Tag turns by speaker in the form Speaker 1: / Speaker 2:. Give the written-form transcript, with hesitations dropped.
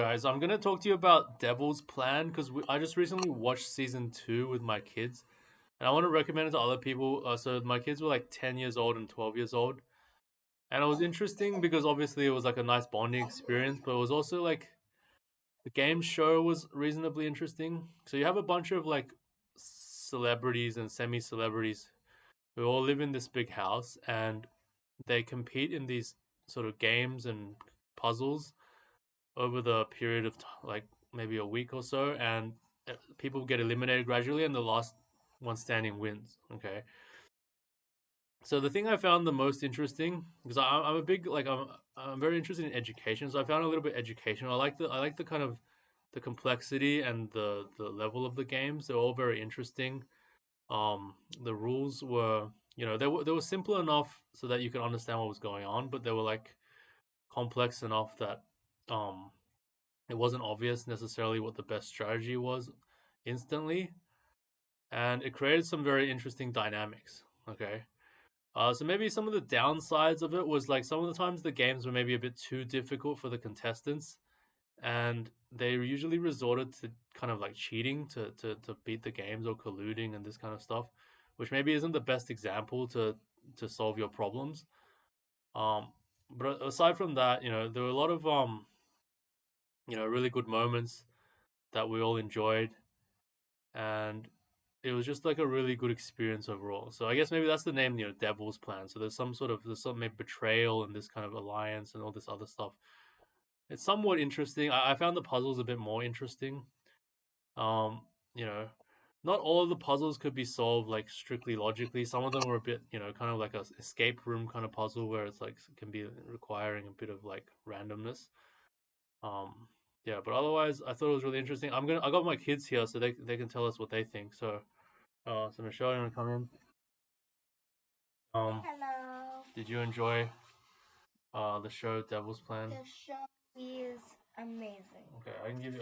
Speaker 1: Guys, I'm gonna talk to you about Devil's Plan because I just recently watched season 2 with my kids, and I want to recommend it to other people. So my kids were like 10 years old and 12 years old, and it was interesting because obviously it was like a nice bonding experience, but it was also like the game show was reasonably interesting. So you have a bunch of like celebrities and semi-celebrities who all live in this big house, and they compete in these sort of games and puzzles over the period of like maybe a week or so, and people get eliminated gradually, and the last one standing wins. Okay, so the thing I found the most interesting, because I'm a big like I'm very interested in education, so I found it a little bit educational. I like the kind of the complexity and the level of the games. They're all very interesting. The rules were, they were simple enough so that you could understand what was going on, but they were like complex enough that um it wasn't obvious necessarily what the best strategy was instantly, and it created some very interesting dynamics. Okay, so maybe some of the downsides of it was like some of the times the games were maybe a bit too difficult for the contestants, and they usually resorted to kind of like cheating to beat the games or colluding and this kind of stuff, which maybe isn't the best example to solve your problems. Um, but aside from that, there were a lot of really good moments that we all enjoyed, and it was just like a really good experience overall. So I guess maybe that's the name, Devil's Plan. So there's some maybe betrayal and this kind of alliance and all this other stuff. It's somewhat interesting. I found the puzzles a bit more interesting. Um, you know, not all of the puzzles could be solved like strictly logically. Some of them were a bit, kind of like a escape room kind of puzzle where it's like can be requiring a bit of like randomness. Um, yeah, but otherwise, I thought it was really interesting. I got my kids here so they can tell us what they think. So Michelle, you want to come in?
Speaker 2: Hello.
Speaker 1: Did you enjoy the show Devil's Plan?
Speaker 2: The show is amazing.
Speaker 1: Okay, I can give you